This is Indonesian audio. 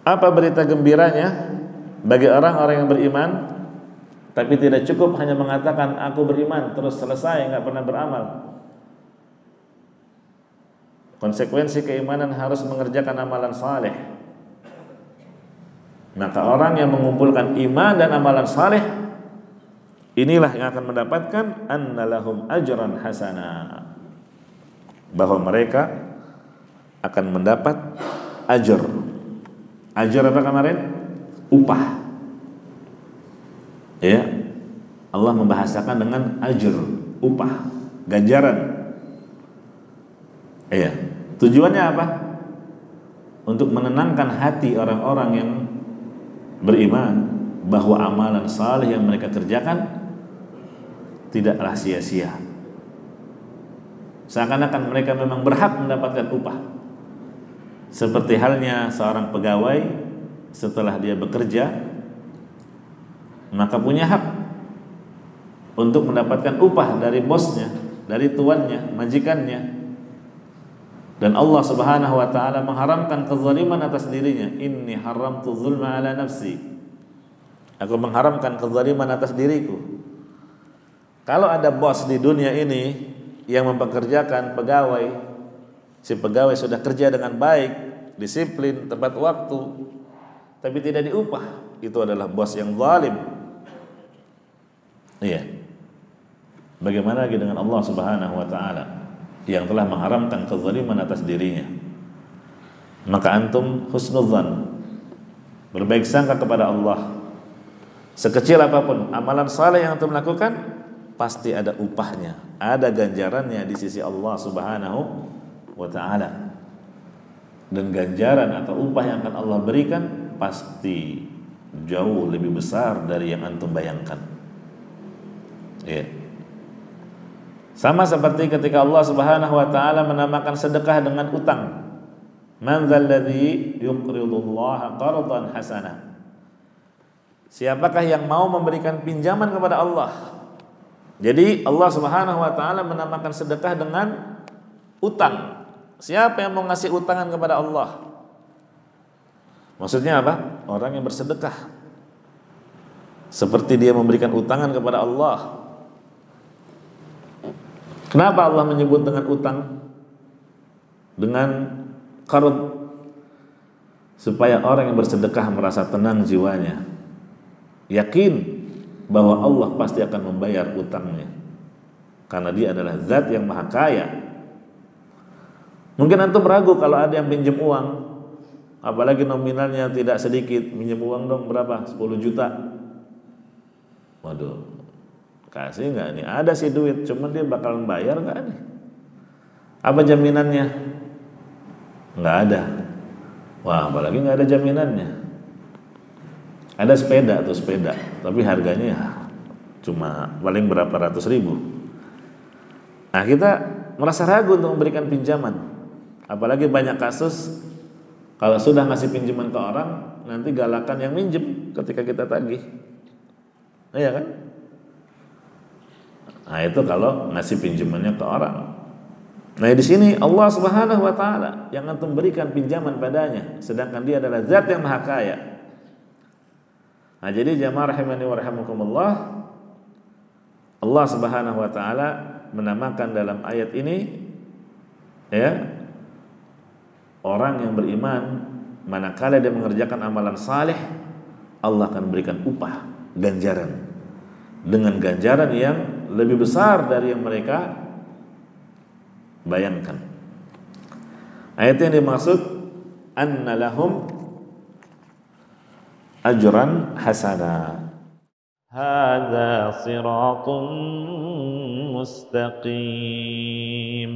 Apa berita gembiranya bagi orang-orang yang beriman, tapi tidak cukup hanya mengatakan aku beriman terus selesai, nggak pernah beramal. Konsekuensi keimanan harus mengerjakan amalan saleh. Maka orang yang mengumpulkan iman dan amalan saleh, inilah yang akan mendapatkan annalahum ajran hasana, bahwa mereka akan mendapat ajr. Ajr apa kemarin? Upah. Ya, Allah membahasakan dengan ajr, upah, ganjaran. Iya. Tujuannya apa? Untuk menenangkan hati orang-orang yang beriman bahwa amalan saleh yang mereka kerjakan tidaklah sia-sia. Seakan-akan mereka memang berhak mendapatkan upah. Seperti halnya seorang pegawai setelah dia bekerja, maka punya hak untuk mendapatkan upah dari bosnya, dari tuannya, majikannya. Dan Allah Subhanahu wa taala mengharamkan kezaliman atas dirinya. Inni haramtu zulma ala nafsi. Aku mengharamkan kezaliman atas diriku. Kalau ada bos di dunia ini yang mempekerjakan pegawai, si pegawai sudah kerja dengan baik, disiplin, tepat waktu, tapi tidak diupah, itu adalah bos yang zalim. Iya. Bagaimana lagi dengan Allah Subhanahu wa taala yang telah mengharamkan kezaliman atas dirinya? Maka antum husnudzan, berbaik sangka kepada Allah. Sekecil apapun amalan saleh yang antum lakukan, pasti ada upahnya, ada ganjarannya di sisi Allah Subhanahu wa taala. Dan ganjaran atau upah yang akan Allah berikan pasti jauh lebih besar dari yang antum bayangkan. Iya. Sama seperti ketika Allah Subhanahu wa taala menamakan sedekah dengan utang. Man dzalladzi yuqridullaha qardan hasana. Siapakah yang mau memberikan pinjaman kepada Allah? Jadi Allah Subhanahu wa taala menamakan sedekah dengan utang. Siapa yang mau ngasih utangan kepada Allah? Maksudnya apa? Orang yang bersedekah. Seperti dia memberikan utangan kepada Allah. Kenapa Allah menyebut dengan utang? Dengan qard? Supaya orang yang bersedekah merasa tenang jiwanya, yakin bahwa Allah pasti akan membayar utangnya, karena dia adalah zat yang maha kaya. Mungkin antum ragu kalau ada yang pinjam uang, apalagi nominalnya tidak sedikit. Pinjam uang dong berapa? 10 juta. Waduh, kasih nggak nih? Ada sih duit, cuman dia bakal bayar nggak nih? Apa jaminannya? Nggak ada. Wah, apalagi nggak ada jaminannya. Ada sepeda tuh sepeda, tapi harganya ya cuma paling berapa ratus ribu. Nah, kita merasa ragu untuk memberikan pinjaman. Apalagi banyak kasus kalau sudah ngasih pinjaman ke orang, nanti galakan yang minjem ketika kita tagih. Iya kan? Nah, itu kalau ngasih pinjamannya ke orang. Nah, di sini Allah Subhanahu wa taala yang antum berikan pinjaman padanya, sedangkan dia adalah zat yang maha kaya. Nah, jadi jamaah rahimani wa rahimakumullah, Allah Subhanahu wa taala menamakan dalam ayat ini, ya, orang yang beriman manakala dia mengerjakan amalan saleh, Allah akan berikan upah, ganjaran, dengan ganjaran yang lebih besar dari yang mereka bayangkan. Ayat yang dimaksud anna lahum ajran hasana. Hadza siratun mustaqim.